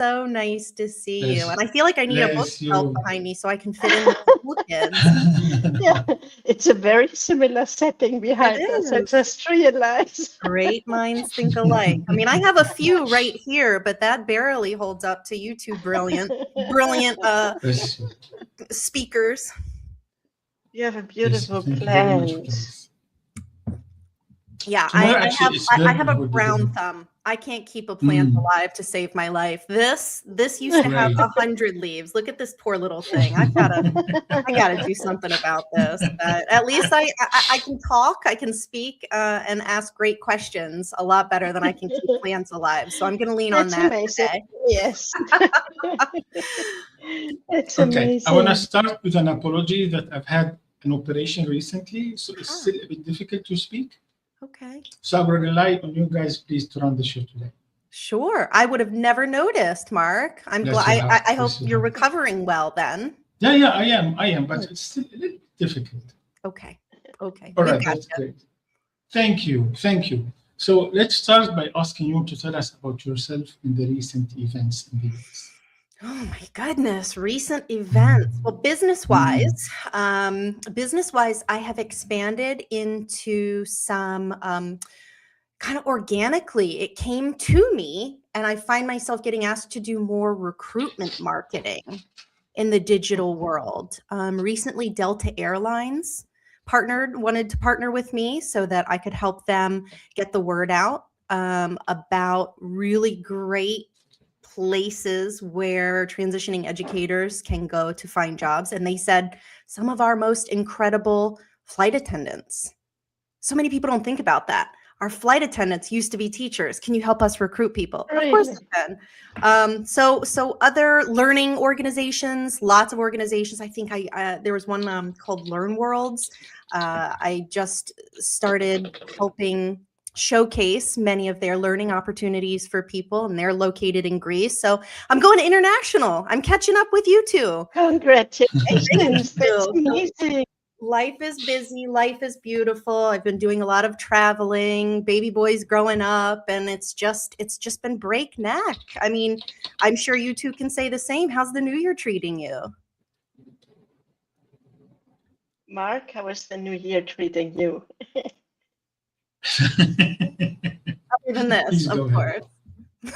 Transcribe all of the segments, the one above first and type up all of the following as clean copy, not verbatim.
So nice to see you. And Bless, I feel like I need a bless bookshelf you. behind me so I can fit in with the cool kids. Yeah, it's a very similar setting It behind us. I is. just realized. Great minds think alike. I mean, I have a few right here, but that barely holds up to you two brilliant Bless you. speakers. You have a Yes, beautiful thank you very much, plant. please. Yeah, Tomorrow actually it's I very have a good. brown thumb. I can't keep a plant alive to save my life. This used to have Right. 100 leaves. Look at this poor little thing. I gotta do something about this. But at least I can talk, I can speak, and ask great questions a lot better than I can keep plants alive. So I'm gonna lean on That's that amazing. today. Yes. It's Okay, I want to amazing. start with an apology that I've had an operation recently, so it's still a bit difficult to speak. Okay. So I will rely on you guys, please, to run the show today. Sure. I would have never noticed, Mark. I'm Yes, glad. you have. I hope Yes, you you're have. recovering well then. Yeah, I am, but it's still a little difficult. Okay. Okay. All We right, got that's you. great. Thank you. So let's start by asking you to tell us about yourself in the recent events in the US. Oh my goodness, recent events. Well, business-wise, I have expanded into some kind of organically. It came to me, and I find myself getting asked to do more recruitment marketing in the digital world. Recently, Delta Airlines wanted to partner with me so that I could help them get the word out about really great places where transitioning educators can go to find jobs. And they said some of our most incredible flight attendants. So many people don't think about that. Our flight attendants used to be teachers. Can you help us recruit people? Really? Of course I can. So other learning organizations, lots of organizations. I think there was one called Learn Worlds. I just started helping showcase many of their learning opportunities for people, and they're located in Greece. So I'm going international. I'm catching up with you two. Congratulations. That's So amazing. life is busy, life is beautiful. I've been doing a lot of traveling, baby boys growing up, and it's just been breakneck. I mean, I'm sure you two can say the same. How's the new year treating you? Mark, how is the new year treating you? Other than this, Please of go ahead. course.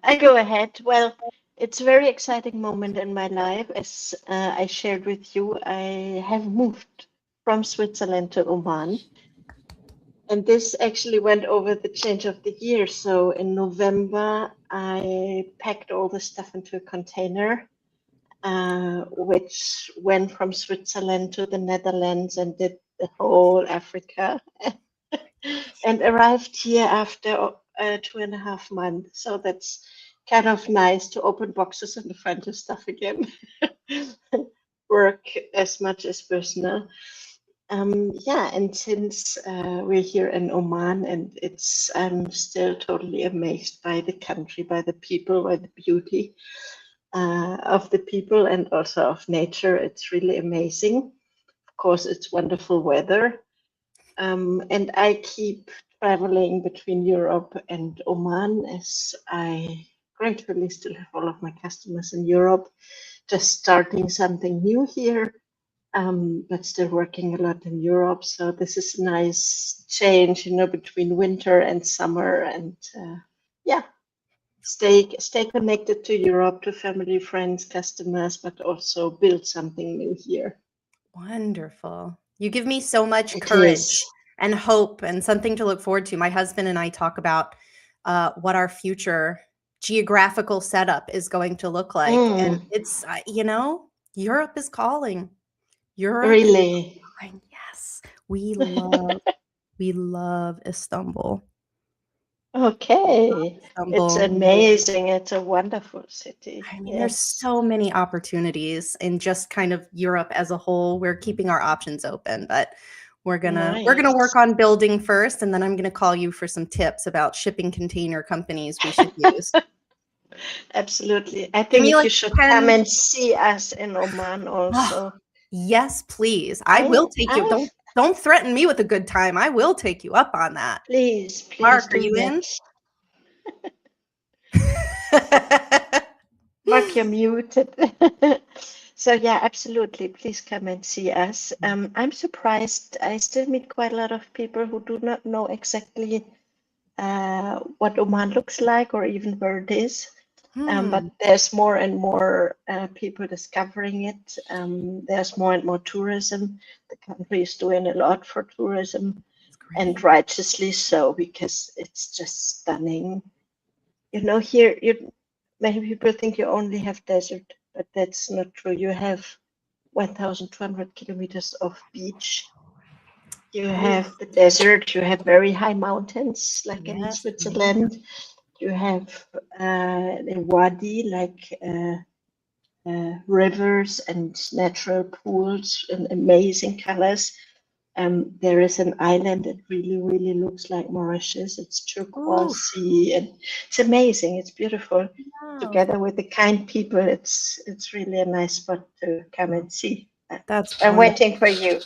I go ahead. Well, it's a very exciting moment in my life. As I shared with you, I have moved from Switzerland to Oman. And this actually went over the change of the year. So in November, I packed all the stuff into a container, which went from Switzerland to the Netherlands and did the whole Africa and arrived here after 2.5 months. So that's kind of nice to open boxes and find your stuff again. Work as much as personal. Yeah, and since we're here in Oman, and I'm still totally amazed by the country, by the people, by the beauty of the people, and also of nature. It's really amazing. Of course, it's wonderful weather. And I keep traveling between Europe and Oman, as I gratefully still have all of my customers in Europe, just starting something new here, but still working a lot in Europe. So this is a nice change, between winter and summer, and yeah, stay connected to Europe, to family, friends, customers, but also build something new here. Wonderful. You give me so much It courage is. and hope and something to look forward to. My husband and I talk about what our future geographical setup is going to look like. And it's, Europe is calling. Europe is Really? calling. Yes. We love Istanbul. Okay. It's Istanbul. amazing. It's a wonderful city. I mean, there's so many opportunities in just kind of Europe as a whole. We're keeping our options open, but we're gonna work on building first, and then I'm gonna call you for some tips about shipping container companies we should use. Absolutely. I think you should come and see us in Oman also. Yes, please. I will take you. Don't threaten me with a good time. I will take you up on that. Please. Mark, are you in? you're muted. So yeah, absolutely. Please come and see us. I'm surprised. I still meet quite a lot of people who do not know exactly what Oman looks like or even where it is. But there's more and more people discovering it. There's more and more tourism. The country is doing a lot for tourism, and righteously so, because it's just stunning. You know, here, many people think you only have desert, but that's not true. You have 1,200 kilometers of beach. You have the desert. You have very high mountains, like in Switzerland. You have the wadi, like rivers and natural pools and amazing colors. There is an island that really, really looks like Mauritius. It's turquoise sea, and it's amazing. It's beautiful. Wow. Together with the kind people, it's really a nice spot to come and see. That's I'm waiting for you.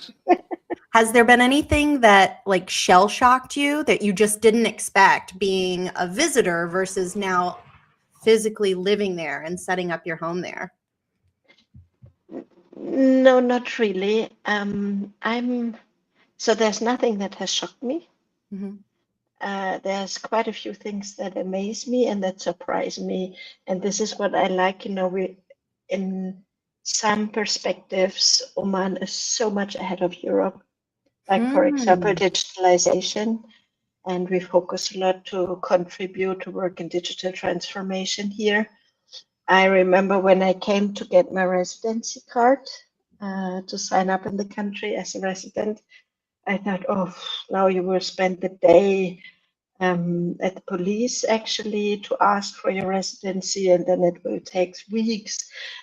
Has there been anything that like shell shocked you that you just didn't expect, being a visitor versus now physically living there and setting up your home there? No, not really. So there's nothing that has shocked me. There's quite a few things that amaze me and that surprise me. And this is what I like, you know, in some perspectives, Oman is so much ahead of Europe. Like, for example, digitalization. And we focus a lot to contribute to work in digital transformation here. I remember when I came to get my residency card to sign up in the country as a resident, I thought, oh, now you will spend the day at the police actually to ask for your residency, and then it will take weeks.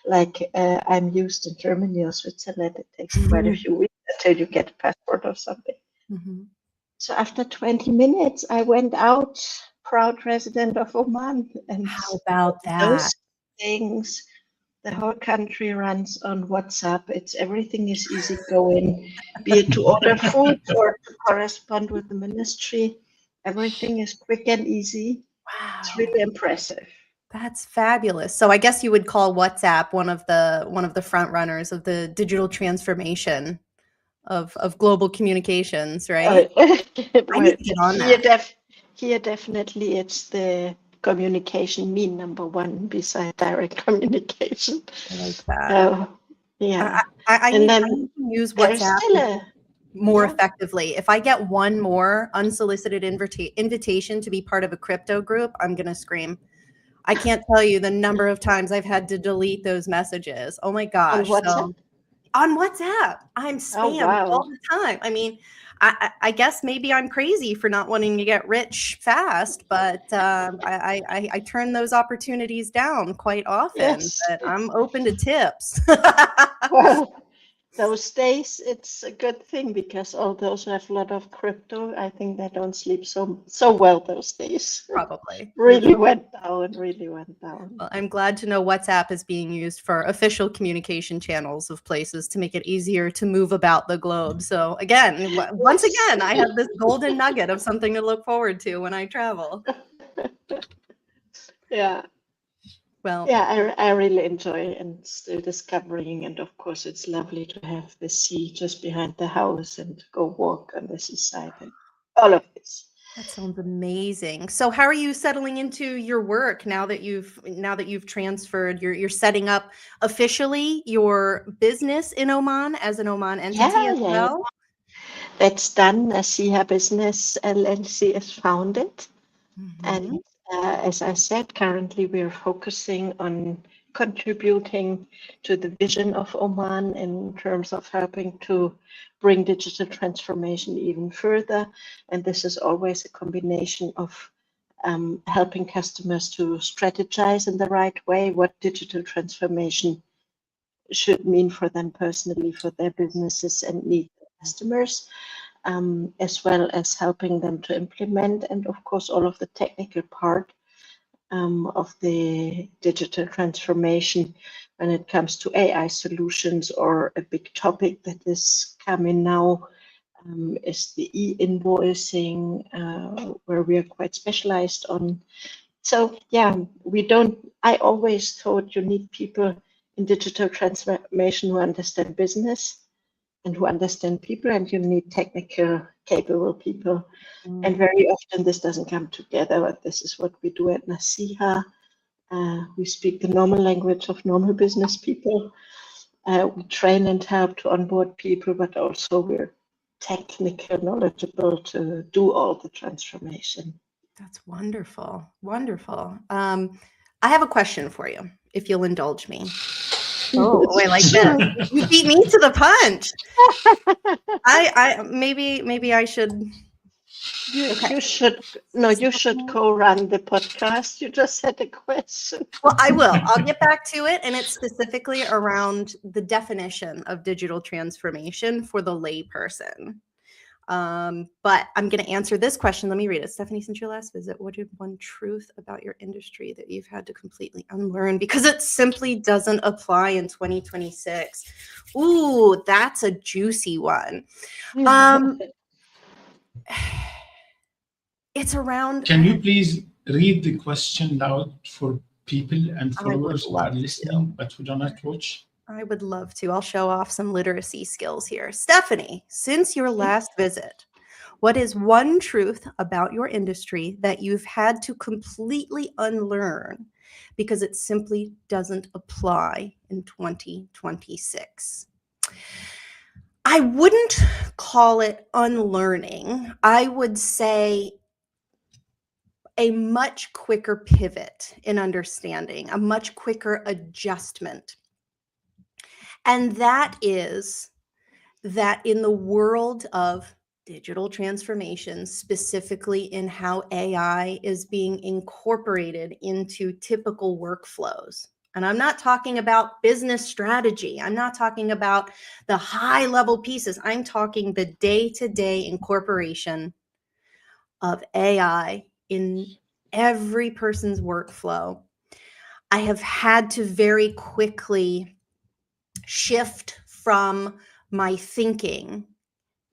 Like I'm used in Germany or Switzerland, it takes quite a few weeks until you get a passport or something. So after 20 minutes, I went out, proud resident of Oman. And how about that? Those things, the whole country runs on WhatsApp. Everything is easy going, be it to order food or to correspond with the ministry. Everything is quick and easy. Wow. It's really impressive. That's fabulous. So I guess you would call WhatsApp one of the front runners of the digital transformation of global communications, right? I need to get on that. Here definitely it's the communication mean number one beside direct communication. I like that. Yeah. I need to use WhatsApp more effectively. If I get one more unsolicited invitation to be part of a crypto group, I'm going to scream. I can't tell you the number of times I've had to delete those messages. Oh my gosh. On WhatsApp, I'm spammed all the time. I mean, I guess maybe I'm crazy for not wanting to get rich fast, but I turn those opportunities down quite often. But I'm open to tips. Well, those days, it's a good thing because all those who have a lot of crypto, I think they don't sleep so well those days. Probably. Really went down. Well, I'm glad to know WhatsApp is being used for official communication channels of places to make it easier to move about the globe. So again, once again, I have this golden nugget of something to look forward to when I travel. Yeah. Well, yeah, I really enjoy and still discovering, and of course it's lovely to have the sea just behind the house and go walk on the seaside and all of this. That sounds amazing. So how are you settling into your work now that you've transferred? You're setting up officially your business in Oman as an Oman entity as well? That's done. A Siha Business LLC is founded. And as I said, currently we're focusing on contributing to the vision of Oman in terms of helping to bring digital transformation even further. And this is always a combination of helping customers to strategize in the right way what digital transformation should mean for them personally, for their businesses and need customers. As well as helping them to implement, and of course all of the technical part of the digital transformation when it comes to AI solutions, or a big topic that is coming now is the e-invoicing, where we are quite specialized on. So yeah, I always thought you need people in digital transformation who understand business and who understand people, and you need technical, capable people. And very often this doesn't come together, but this is what we do at Nasiha. We speak the normal language of normal business people. We train and help to onboard people, but also we're technical, knowledgeable to do all the transformation. That's wonderful. Wonderful. I have a question for you, if you'll indulge me. Oh, I like that. You beat me to the punch. Maybe I should. You should co-run the podcast. You just had a question. Well, I will. I'll get back to it, and it's specifically around the definition of digital transformation for the layperson. But I'm going to answer this question. Let me read it. Stephanie, since your last visit, what is one truth about your industry that you've had to completely unlearn because it simply doesn't apply in 2026? Ooh, that's a juicy one. It's around. Can you please read the question loud for people and followers who are listening but who do not watch? I would love to. I'll show off some literacy skills here. Stephanie, since your last visit, what is one truth about your industry that you've had to completely unlearn because it simply doesn't apply in 2026? I wouldn't call it unlearning. I would say a much quicker pivot in understanding, a much quicker adjustment. And that is that in the world of digital transformation, specifically in how AI is being incorporated into typical workflows. And I'm not talking about business strategy. I'm not talking about the high level pieces. I'm talking the day-to-day incorporation of AI in every person's workflow. I have had to very quickly shift from my thinking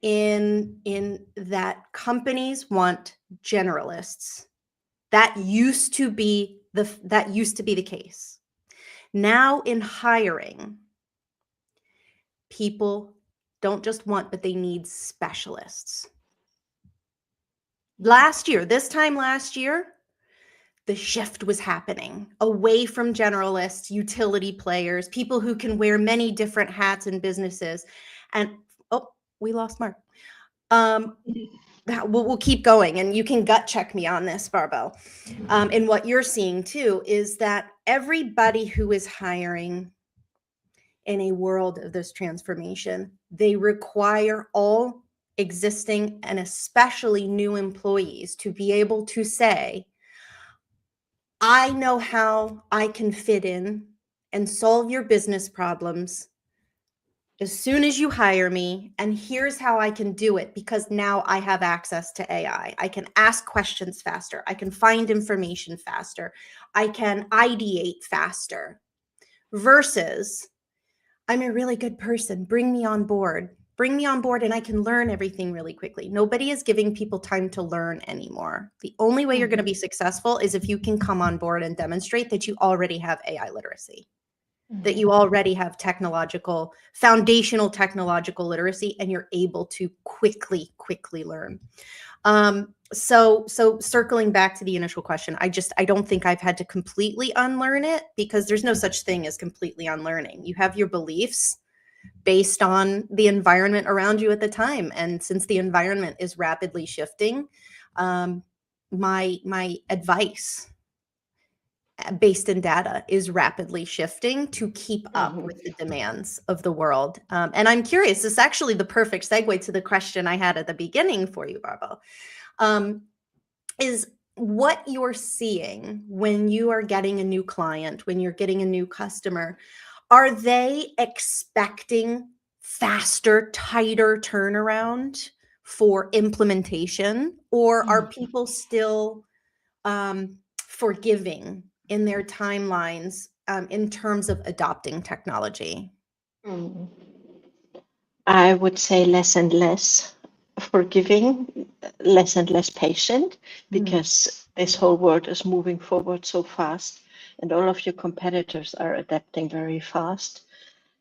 in that companies want generalists. That used to be the case. Now in hiring, people don't just want, but they need specialists. This time last year, the shift was happening away from generalists, utility players, people who can wear many different hats in businesses. And we lost Mark. We'll keep going, and you can gut check me on this, Barbel. And what you're seeing too is that everybody who is hiring in a world of this transformation, they require all existing and especially new employees to be able to say, I know how I can fit in and solve your business problems as soon as you hire me, and here's how I can do it because now I have access to AI. I can ask questions faster. I can find information faster. I can ideate faster versus I'm a really good person. Bring me on board. Bring me on board and I can learn everything really quickly. Nobody is giving people time to learn anymore. The only way you're going to be successful is if you can come on board and demonstrate that you already have AI literacy, that you already have foundational technological literacy, and you're able to quickly learn. So circling back to the initial question, I don't think I've had to completely unlearn it because there's no such thing as completely unlearning. You have your beliefs based on the environment around you at the time. And since the environment is rapidly shifting, my advice based in data is rapidly shifting to keep up with the demands of the world. And I'm curious, this is actually the perfect segue to the question I had at the beginning for you, Barbel. Is what you're seeing when you are getting a new client, when you're getting a new customer, are they expecting faster, tighter turnaround for implementation, or are people still forgiving in their timelines in terms of adopting technology? I would say less and less forgiving, less and less patient, because this whole world is moving forward so fast, and all of your competitors are adapting very fast.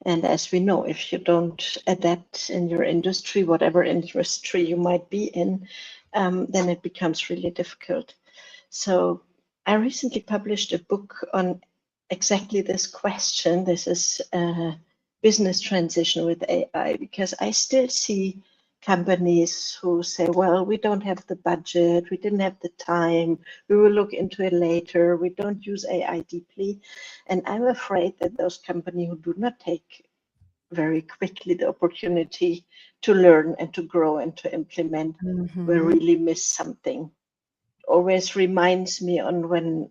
And as we know, if you don't adapt in your industry, whatever industry you might be in, then it becomes really difficult. So I recently published a book on exactly this question. This is business transition with AI, because I still see companies who say, well, we don't have the budget, we didn't have the time, we will look into it later, we don't use AI deeply. And I'm afraid that those companies who do not take very quickly the opportunity to learn and to grow and to implement will really miss something. Always reminds me on when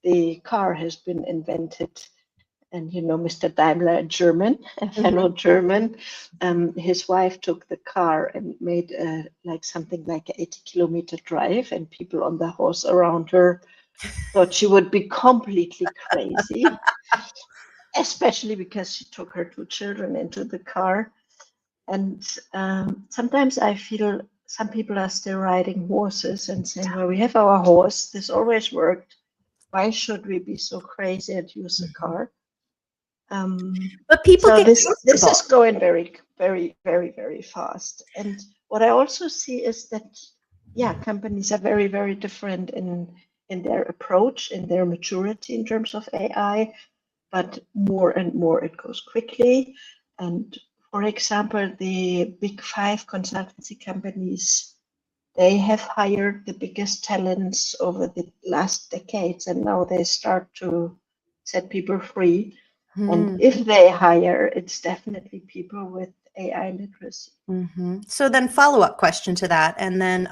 the car has been invented, and you know, Mr. Daimler, a German, a fellow German, his wife took the car and made like something like an 80-kilometer drive, and people on the horse around her thought she would be completely crazy, especially because she took her 2 children into the car. And sometimes I feel some people are still riding horses and saying, well, we have our horse, this always worked. Why should we be so crazy and use a car? But people So get this comfortable. is going very, very, very, very fast. And what I also see is that, yeah, companies are very, very different in their approach, in their maturity in terms of AI, but more and more it goes quickly. And for example, the big 5 consultancy companies, they have hired the biggest talents over the last decades, and now they start to set people free. And if they hire, it's definitely people with AI literacy. So then follow-up question to that. And then,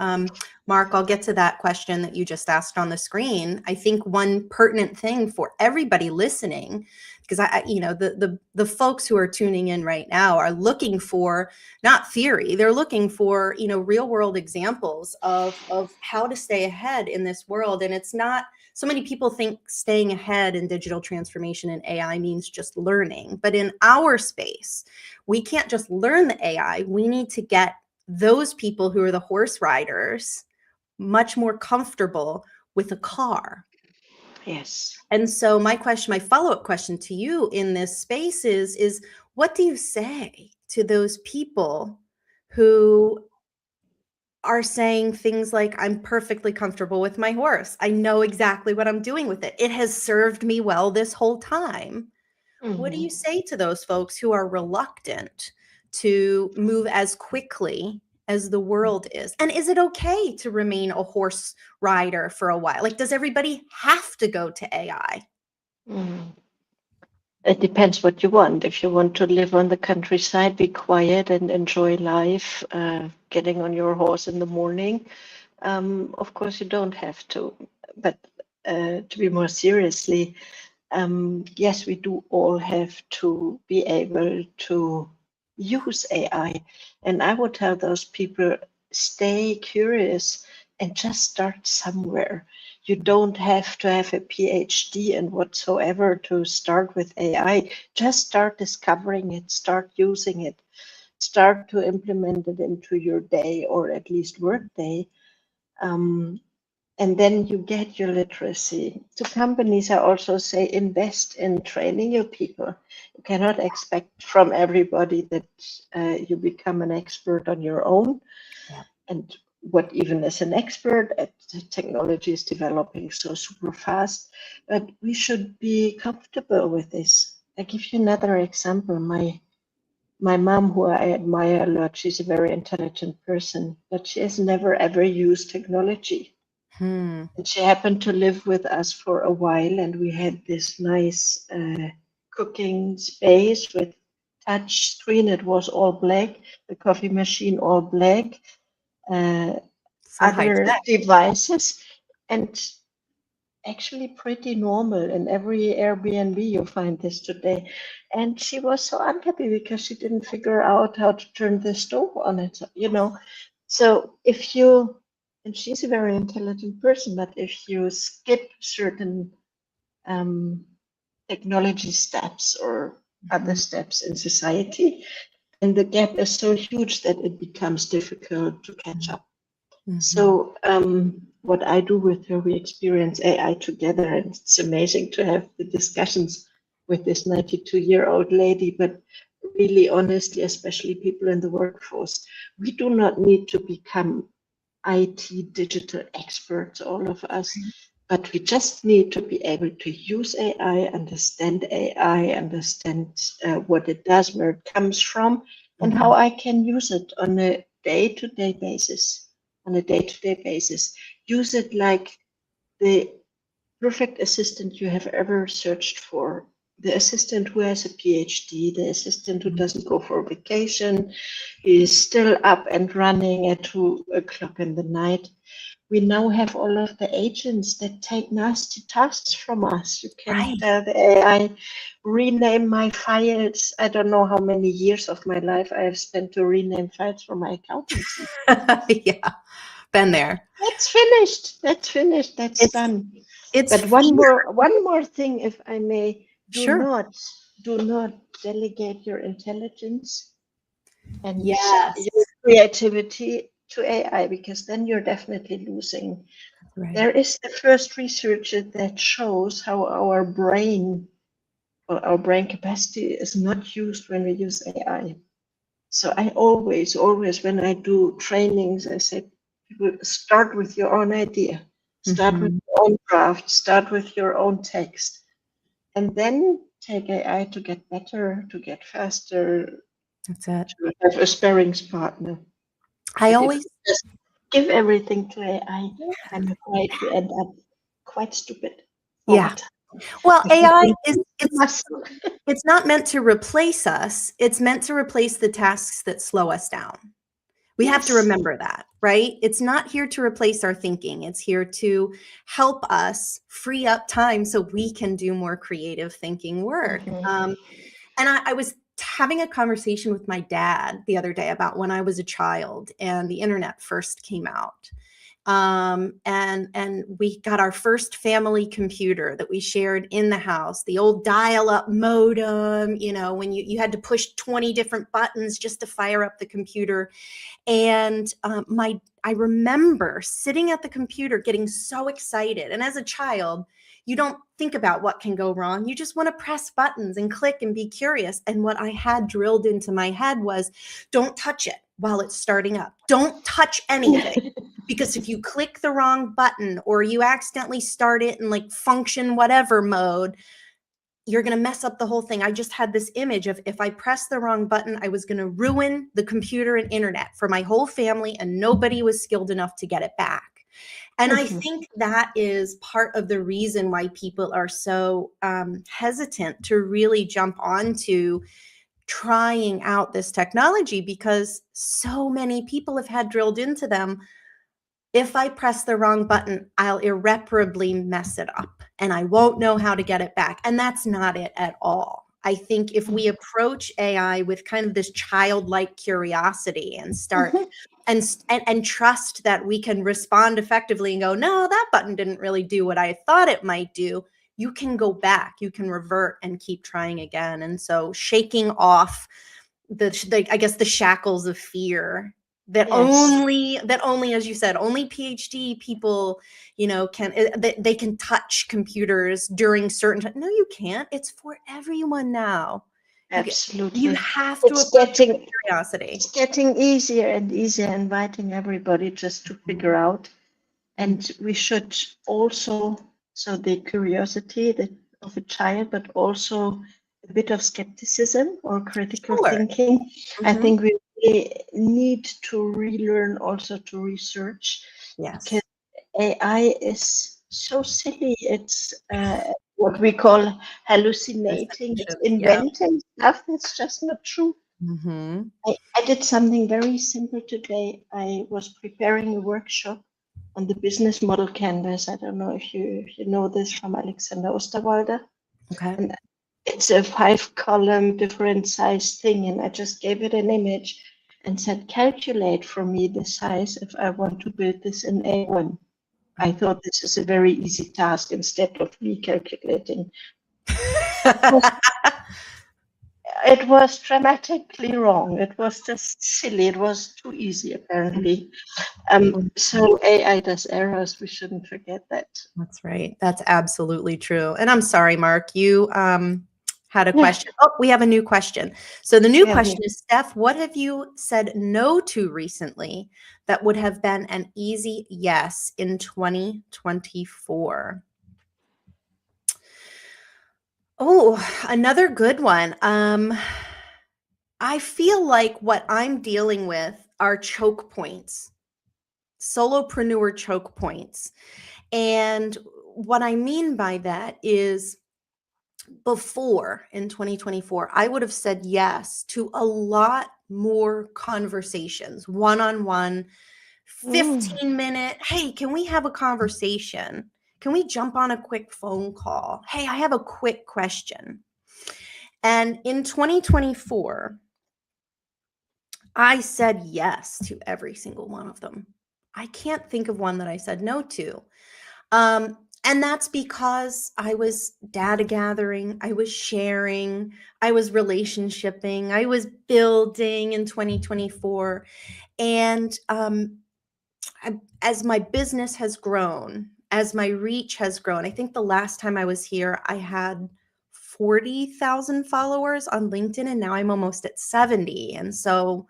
Mark, I'll get to that question that you just asked on the screen. I think one pertinent thing for everybody listening, because you know, the folks who are tuning in right now are looking for not theory, they're looking for, you know, real world examples of how to stay ahead in this world. And it's not, so many people think staying ahead in digital transformation and AI means just learning, but in our space, we can't just learn the AI. We need to get those people who are the horse riders much more comfortable with a car. Yes. And so my follow-up question to you in this space is what do you say to those people who are saying things like, I'm perfectly comfortable with my horse. I know exactly what I'm doing with it. It has served me well this whole time. What do you say to those folks who are reluctant to move as quickly as the world is? And is it okay to remain a horse rider for a while? Like, does everybody have to go to AI? It depends what you want. If you want to live on the countryside, be quiet and enjoy life, getting on your horse in the morning, of course you don't have to. But to be more seriously, yes, we do all have to be able to use AI. And I would tell those people, stay curious and just start somewhere. You don't have to have a PhD and whatsoever to start with AI. Just start discovering it, start using it, start to implement it into your day, or at least work day. And then you get your literacy. To companies, I also say invest in training your people. You cannot expect from everybody that you become an expert on your own. Yeah. And what even as an expert, technology is developing so super fast, but we should be comfortable with this. I give you another example. My mom, who I admire a lot, she's a very intelligent person, but she has never ever used technology. And she happened to live with us for a while, and we had this nice cooking space with touch screen. It was all black, the coffee machine all black, So high other tech. devices, and actually pretty normal. In every Airbnb you find this today. And she was so unhappy because she didn't figure out how to turn the stove on it, you know. So if you, and she's a very intelligent person, but if you skip certain technology steps or other steps in society, then the gap is so huge that it becomes difficult to catch up. So what I do with her, we experience AI together, and it's amazing to have the discussions with this 92-year-old lady. But really, honestly, especially people in the workforce, we do not need to become IT digital experts, all of us, but we just need to be able to use AI, understand AI, understand what it does, where it comes from, and how I can use it on a day-to-day basis. Use it like the perfect assistant you have ever searched for. The assistant who has a PhD, the assistant who doesn't go for vacation, is still up and running at 2 o'clock in the night. We now have all of the agents that take nasty tasks from us. You can Right. tell the AI, rename my files. I don't know how many years of my life I have spent to rename files for my accountancy. Yeah, been there. That's finished. That's It's done. it's But one more thing, if I may, do Sure. not delegate your intelligence and Yes. your creativity to AI, because then you're definitely losing. Right. There is the first research that shows how our brain or our brain capacity is not used when we use AI. So I always, when I do trainings, I say, people, start with your own idea, start with your own draft, start with your own text, and then take AI to get better, to get faster, That's it. to have a sparring partner. I But if always we just give everything to AI, I'm afraid we end up quite stupid. all Yeah. the time. Well, We AI don't is use the muscle. it's not meant to replace us. It's meant to replace the tasks that slow us down. We have to Yes. remember that, right? It's not here to replace our thinking. It's here to help us free up time so we can do more creative thinking work. Mhm. And I was having a conversation with my dad the other day about when I was a child and the internet first came out. And we got our first family computer that we shared in the house, the old dial-up modem, you know, when you had to push 20 different buttons just to fire up the computer. And I remember sitting at the computer getting so excited. And as a child, you don't think about what can go wrong. You just want to press buttons and click and be curious. And what I had drilled into my head was, don't touch it while it's starting up. Don't touch anything. Because if you click the wrong button or you accidentally start it in like function whatever mode, you're going to mess up the whole thing. I just had this image of if I pressed the wrong button, I was going to ruin the computer and internet for my whole family, and nobody was skilled enough to get it back. And I think that is part of the reason why people are so hesitant to really jump onto trying out this technology, because so many people have had drilled into them, if I press the wrong button, I'll irreparably mess it up and I won't know how to get it back. And that's not it at all. I think if we approach AI with kind of this childlike curiosity and start and trust that we can respond effectively and go, no, that button didn't really do what I thought it might do, you can go back, you can revert and keep trying again. And so shaking off the I guess the shackles of fear that only, as you said, only PhD people, you know, can they can touch computers during certain time. No, you can't. It's for everyone now. Absolutely. You have to approach it with curiosity. It's getting easier and easier, inviting everybody just to figure out. And we should also, so the curiosity of a child, but also a bit of skepticism or critical thinking. I think we really need to relearn also to research. Yes. Because AI is so silly. It's what we call hallucinating. It's inventing stuff that's just not true. I did something very simple today. I was preparing a workshop on the business model canvas. I don't know if you know this from Alexander Osterwalder. Okay. And it's a 5-column different size thing. And I just gave it an image and said, calculate for me the size if I want to build this in A1. I thought this is a very easy task instead of me calculating. it was dramatically wrong. It was just silly. It was too easy, apparently. So AI does errors. We shouldn't forget that. That's right. That's absolutely true. And I'm sorry, Mark, you had a Yeah. question. Oh, we have a new question. So the new Yeah, question is, Steph, what have you said no to recently that would have been an easy yes in 2024? Oh, another good one. I feel like what I'm dealing with are choke points, solopreneur choke points. And what I mean by that is before in 2024, I would have said yes to a lot more conversations, one-on-one, Mm, 15-minute. Hey, can we have a conversation? Can we jump on a quick phone call? Hey, I have a quick question. And in 2024, I said yes to every single one of them. I can't think of one that I said no to. And that's because I was data gathering, I was sharing, I was relationshiping, I was building in 2024. And as my business has grown, as my reach has grown, I think the last time I was here, I had 40,000 followers on LinkedIn, and now I'm almost at 70. And so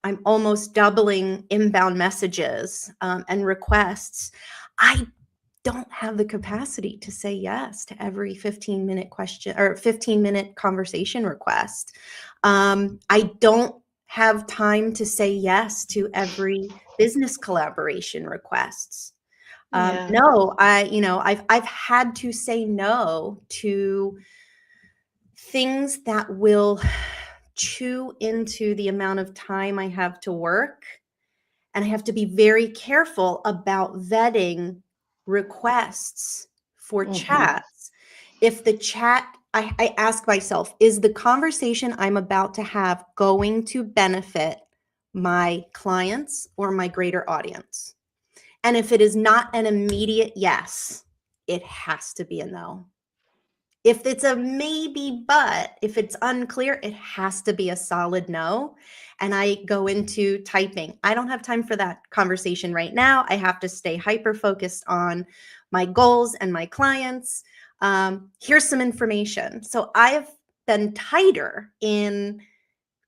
I'm almost doubling inbound messages and requests. I don't have the capacity to say yes to every 15-minute question or 15-minute conversation request. I don't have time to say yes to every business collaboration requests. yeah. No, I've had to say no to things that will chew into the amount of time I have to work. And I have to be very careful about vetting requests for Hmm. chats. If the chat, I ask myself, is the conversation I'm about to have going to benefit my clients or my greater audience? And if it is not an immediate yes, it has to be a no. If it's a maybe, but if it's unclear, it has to be a solid no. And I go into typing. I don't have time for that conversation right now. I have to stay hyper focused on my goals and my clients. Here's some information. So I've been tighter in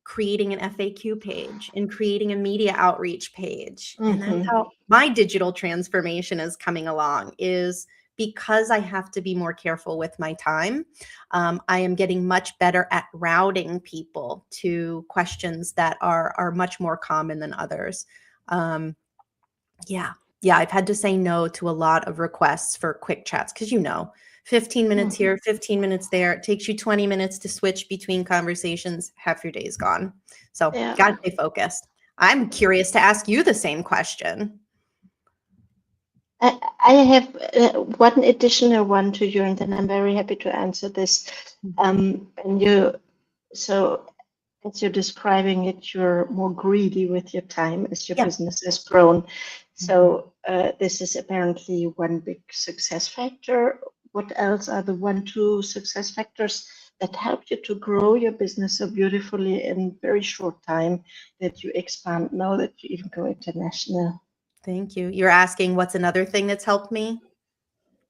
creating an FAQ page and creating a media outreach page. And that's Hmm. how my digital transformation is coming along, is because I have to be more careful with my time. I am getting much better at routing people to questions that are much more common than others. Yeah. Yeah, I've had to say no to a lot of requests for quick chats because 15 minutes Hmm. here, 15 minutes there. It takes you 20 minutes to switch between conversations. Half your day is gone. So, Yeah. gotta stay focused. I'm curious to ask you the same question. I have one additional one to you, and then I'm very happy to answer this. And so as you're describing it, you're more greedy with your time as your Yeah. business has grown. Mhm. So this is apparently one big success factor. What else are the 1, 2 success factors that help you to grow your business so beautifully in very short time that you expand now that you even go international? Thank you. You're asking what's another thing that's helped me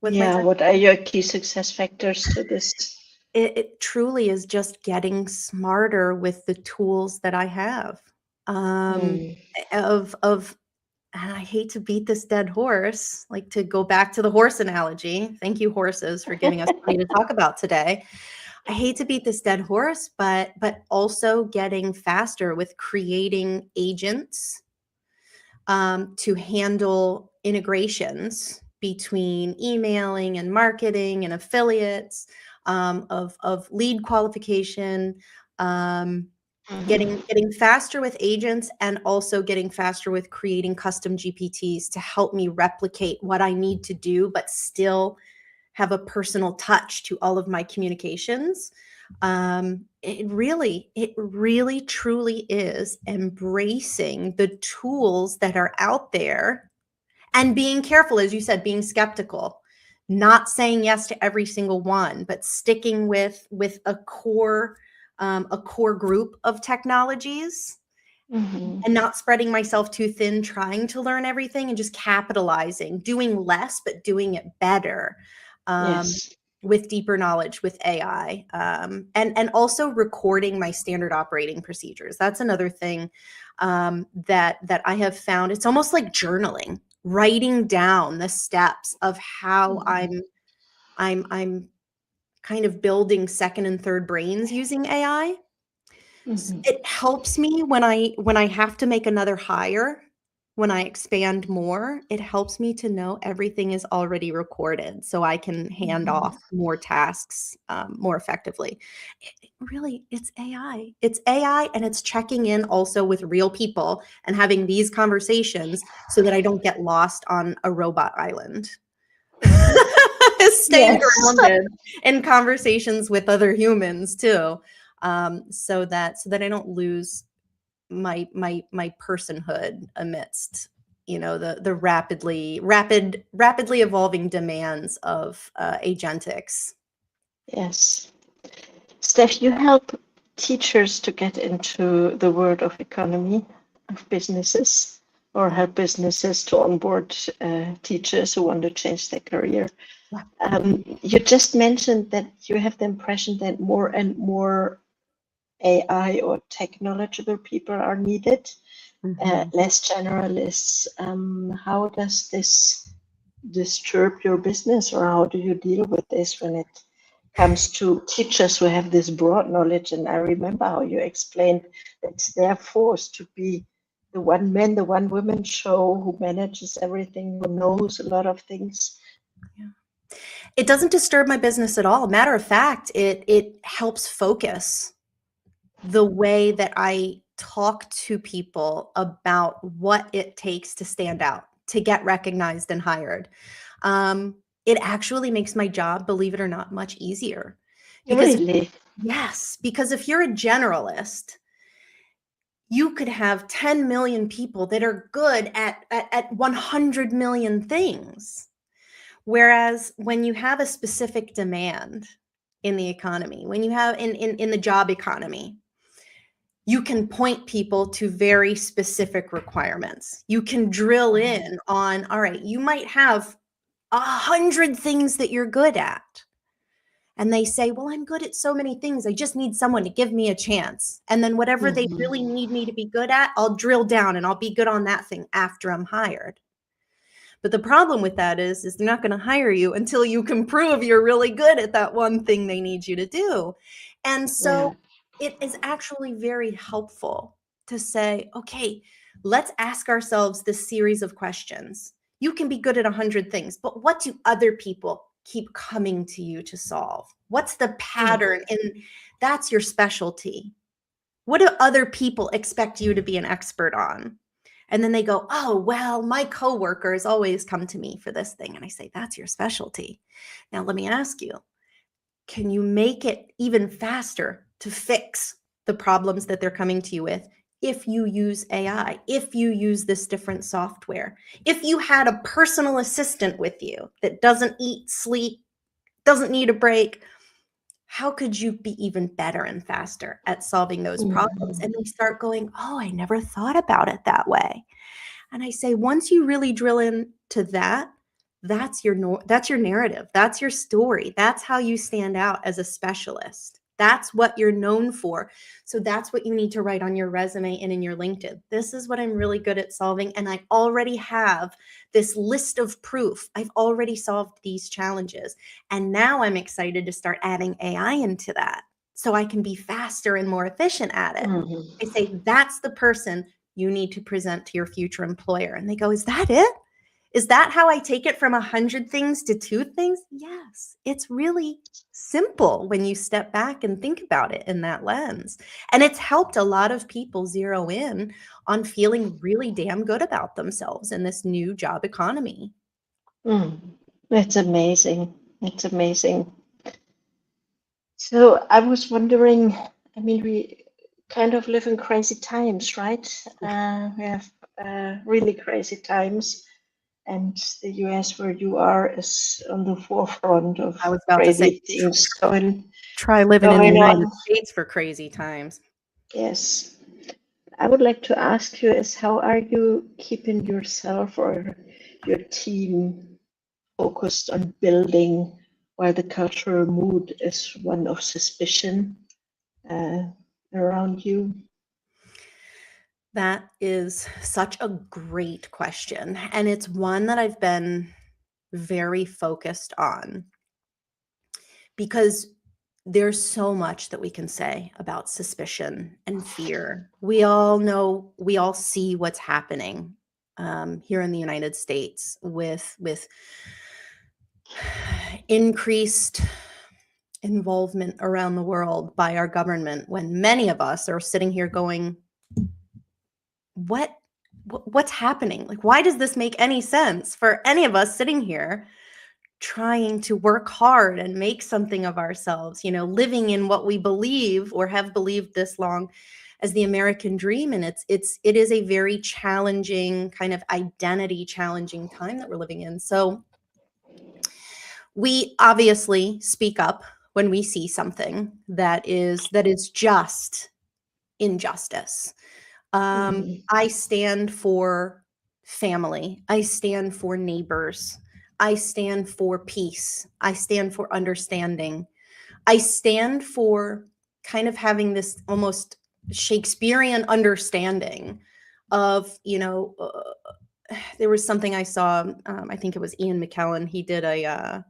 with my Yeah, time? what are your key success factors to this? It truly is just getting smarter with the tools that I have. Um, Hmm. of and I hate to beat this dead horse, like to go back to the horse analogy. Thank you, horses, for giving us plenty to talk about today. I hate to beat this dead horse, but also getting faster with creating agents to handle integrations between emailing and marketing and affiliates, of lead qualification, um, Mhm. getting faster with agents, and also getting faster with creating custom GPTs to help me replicate what I need to do, but still have a personal touch to all of my communications. It really truly is embracing the tools that are out there and being careful, as you said, being skeptical, not saying yes to every single one, but sticking with a core a core group of technologies Mhm. and not spreading myself too thin, trying to learn everything and just capitalizing, doing less, but doing it better. Yes. With deeper knowledge with AI, and also recording my standard operating procedures. That's another thing that I have found. It's almost like journaling, writing down the steps of how Mhm. I'm kind of building second and third brains using AI. Mhm. It helps me when I have to make another hire, when I expand more, it helps me to know everything is already recorded so I can hand Mhm. off more tasks, more effectively. Really, it's AI. It's AI, and it's checking in also with real people and having these conversations so that I don't get lost on a robot island. Mhm. Staying Yes. grounded in conversations with other humans too, so that I don't lose my personhood amidst, the rapidly evolving demands of agentics. Yes. Steph, you help teachers to get into the world of economy of businesses, or help businesses to onboard teachers who want to change their career. Yeah. You just mentioned that you have the impression that more and more AI or technological people are needed, Mhm. less generalists. How does this disturb your business, or how do you deal with this when it comes to teachers who have this broad knowledge? And I remember how you explained that they're forced to be the one man, the one woman show who manages everything, who knows a lot of things. Yeah. It doesn't disturb my business at all. Matter of fact, it helps focus the way that I talk to people about what it takes to stand out, to get recognized and hired. It actually makes my job, believe it or not, much easier. Because Really? yes, because if you're a generalist, you could have 10 million people that are good at 100 million things. Whereas when you have a specific demand in the economy, when you have in the job economy, you can point people to very specific requirements. You can drill in on, all right, you might have 100 things that you're good at. And they say, well, I'm good at so many things. I just need someone to give me a chance. And then whatever they Mhm. really need me to be good at, I'll drill down and I'll be good on that thing after I'm hired. But the problem with that is they're not going to hire you until you can prove you're really good at that one thing they need you to do. And Yeah. so it is actually very helpful to say, okay, let's ask ourselves this series of questions. You can be good at 100 things, but what do other people keep coming to you to solve? What's the pattern? And that's your specialty. What do other people expect you to be an expert on? And then they go, oh, well, my coworkers always come to me for this thing. And I say, that's your specialty. Now, let me ask you, can you make it even faster to fix the problems that they're coming to you with if you use AI, if you use this different software, if you had a personal assistant with you that doesn't eat, sleep, doesn't need a break? How could you be even better and faster at solving those problems? Mhm. And they start going, oh, I never thought about it that way. And I say, once you really drill into that, that's your narrative. That's your story. That's how you stand out as a specialist. That's what you're known for. So that's what you need to write on your resume and in your LinkedIn. This is what I'm really good at solving. And I already have this list of proof. I've already solved these challenges. And now I'm excited to start adding AI into that so I can be faster and more efficient at it. Mhm. I say, that's the person you need to present to your future employer. And they go, is that it? Is that how I take it from 100 things to 2 things? Yes. It's really simple when you step back and think about it in that lens. And it's helped a lot of people zero in on feeling really damn good about themselves in this new job economy. It's amazing. It's amazing. So I was wondering, I mean, we kind of live in crazy times, right? We have really crazy times. and the US, where you are, is on the forefront of I was about to say, crazy things try living in the going United on. States for crazy times. Yes. I would like to ask you is how are you keeping yourself or your team focused on building while the cultural mood is one of suspicion around you? That is such a great question. And it's one that I've been very focused on because there's so much that we can say about suspicion and fear. We all know, we all see what's happening here in the United States with increased involvement around the world by our government, when many of us are sitting here going, what's happening? Like, why does this make any sense for any of us sitting here trying to work hard and make something of ourselves, you know, living in what we believe or have believed this long as the American dream? And it is a very challenging, kind of identity challenging time that we're living in. So we obviously speak up when we see something that is just injustice. Mhm. I stand for family. I stand for neighbors. I stand for peace. I stand for understanding. I stand for kind of having this almost Shakespearean understanding of, you know, there was something I saw, I think it was Ian McKellen. He did a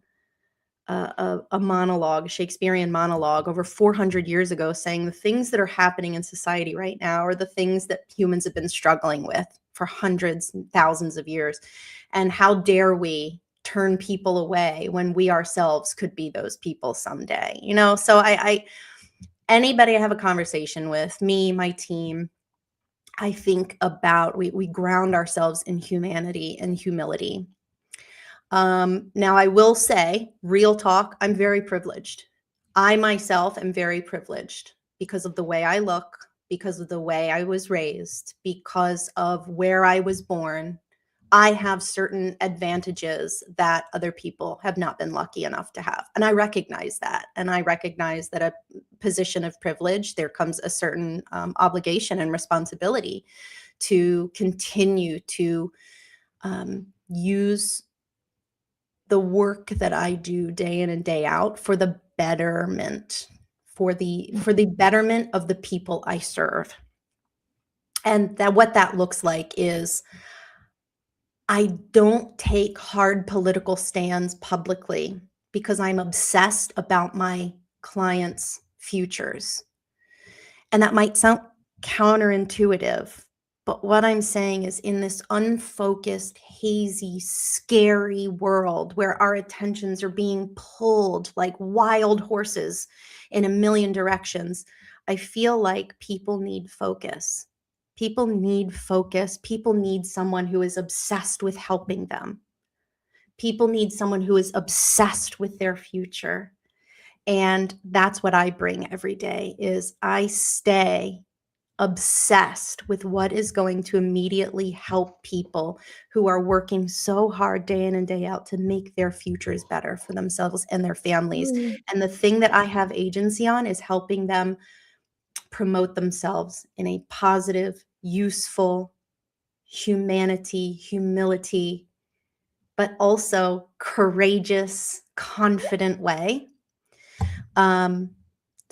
monologue, a Shakespearean monologue over 400 years ago, saying the things that are happening in society right now are the things that humans have been struggling with for hundreds and thousands of years. And how dare we turn people away when we ourselves could be those people someday, you know? So anybody I have a conversation with, me, my team, I think about, we ground ourselves in humanity and humility. Now, I will say, real talk, I'm very privileged. I myself am very privileged because of the way I look, because of the way I was raised, because of where I was born. I have certain advantages that other people have not been lucky enough to have. And I recognize that. And I recognize that a position of privilege, there comes a certain obligation and responsibility to continue to use the work that I do day in and day out for the betterment, for the betterment of the people I serve. And that what that looks like is I don't take hard political stands publicly because I'm obsessed about my clients' futures. And that might sound counterintuitive, but what I'm saying is, in this unfocused, hazy, scary world where our attentions are being pulled like wild horses in a million directions, I feel like people need focus. People need focus. People need someone who is obsessed with helping them. People need someone who is obsessed with their future. And that's what I bring every day, is I stay obsessed with what is going to immediately help people who are working so hard day in and day out to make their futures better for themselves and their families. Mm. And the thing that I have agency on is helping them promote themselves in a positive, useful, humility, but also courageous, confident way.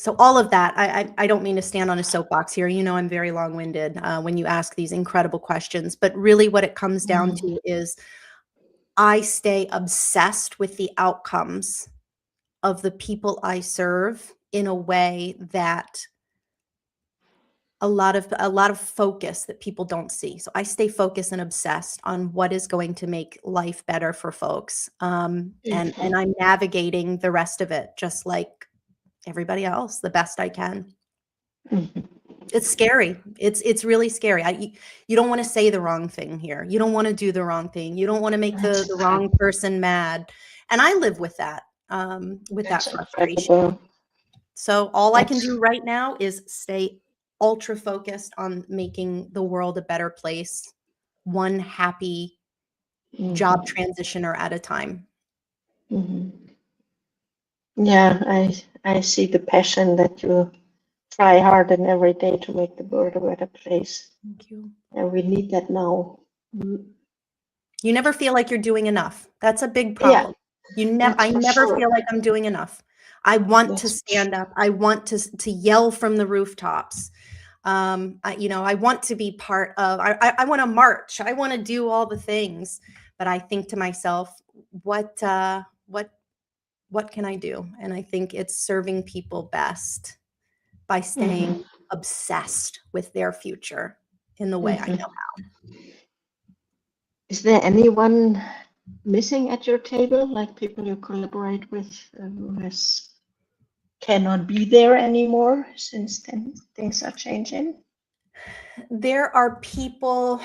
So all of that, I don't mean to stand on a soapbox here. You know, I'm very long-winded when you ask these incredible questions, but really what it comes down Mm. to is I stay obsessed with the outcomes of the people I serve in a way that a lot of focus that people don't see. So I stay focused and obsessed on what is going to make life better for folks. And I'm navigating the rest of it just like everybody else the best I can. Mhm. It's scary. It's really scary. You don't want to say the wrong thing here. You don't want to do the wrong thing. You don't want to make That's the wrong person mad. And I live with that that's frustration. incredible. So all I can That's do right now is stay ultra focused on making the world a better place, one happy, job transitioner at a time. Mhm. Yeah, I see the passion that you try hard and every day to make the world a better place. Thank you. And we need that now. You never feel like you're doing enough. That's a big Yeah, problem. that's I for never sure. feel like I'm doing enough. I want to That's stand up. I want to yell from the rooftops. I want to be part of, I want to march. I want to do all the things, but I think to myself, what can I do? And I think it's serving people best by staying obsessed with their future in the way I know how. Is there anyone missing at your table, like people you collaborate with who cannot be there anymore since then things are changing? There are people,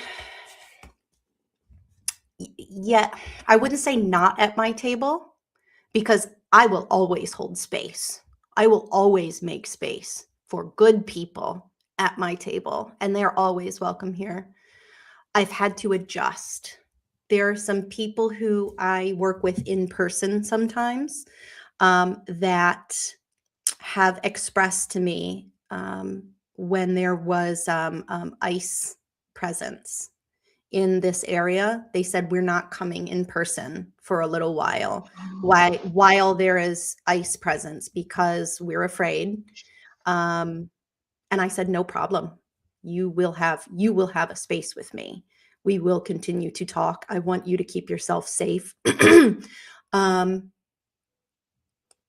yet I wouldn't say not at my table, because I will always hold space. I will always make space for good people at my table, and they're always welcome here. I've had to adjust. There are some people who I work with in person sometimes that have expressed to me when there was ICE presence in this area, they said, we're not coming in person for a little while, while there is ICE presence, because we're afraid. And I said, no problem. You will have a space with me. We will continue to talk. I want you to keep yourself safe.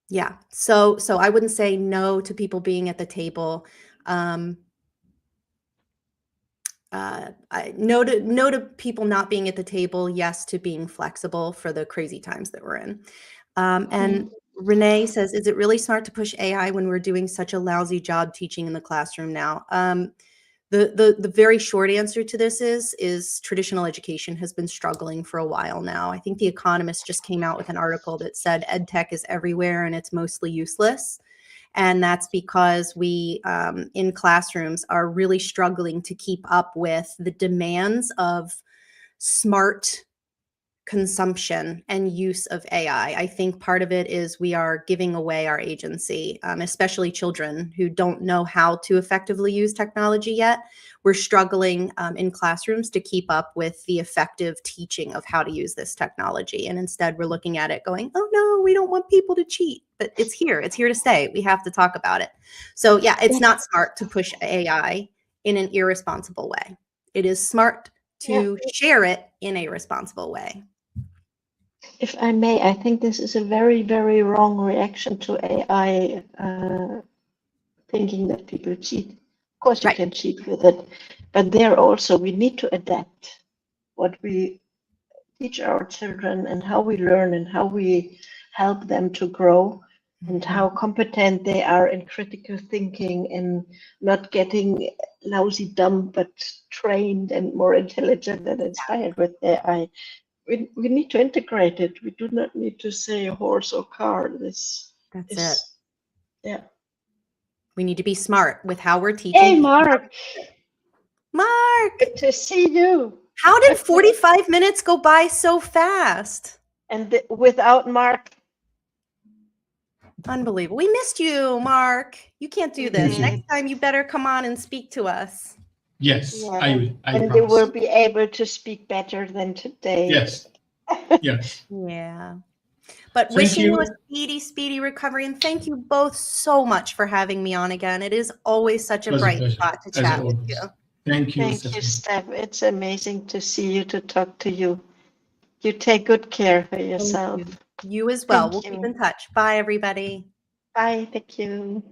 Yeah. So I wouldn't say no to people being at the table. No to people not being at the table. Yes to being flexible for the crazy times that we're in. And Renee says, is it really smart to push AI when we're doing such a lousy job teaching in the classroom now? The very short answer to this is traditional education has been struggling for a while now. I think The Economist just came out with an article that said ed tech is everywhere and it's mostly useless. And that's because we in classrooms are really struggling to keep up with the demands of smart consumption and use of AI. I think part of it is we are giving away our agency, especially children who don't know how to effectively use technology yet. We're struggling in classrooms to keep up with the effective teaching of how to use this technology. And instead we're looking at it going, oh no, we don't want people to cheat, but it's here to stay. We have to talk about it. So yeah, it's not smart to push AI in an irresponsible way. It is smart to share it in a responsible way. If I may, I think this is a very, very wrong reaction to AI, thinking that people cheat. Of course, you can cheat with it, but there also we need to adapt what we teach our children and how we learn and how we help them to grow and how competent they are in critical thinking and not getting lousy dumb, but trained and more intelligent and inspired with AI. We need to integrate it. We do not need to say horse or car. That's it. Yeah. We need to be smart with how we're teaching. Hey, Mark. Mark. Good to see you. How did 45 minutes go by so fast? And without Mark. Unbelievable. We missed you, Mark. You can't do this. Next time you better come on and speak to us. Yes, yeah. I will. And they will be able to speak better than today. Yes. Yes. Yeah. But wishing you a speedy recovery. And thank you both so much for having me on again. It is always such a bright spot to chat with you. Thank you. Thank you, Steph. It's amazing to see you, to talk to you. You take good care of yourself. You as well. We'll keep in touch. Bye, everybody. Bye. Thank you.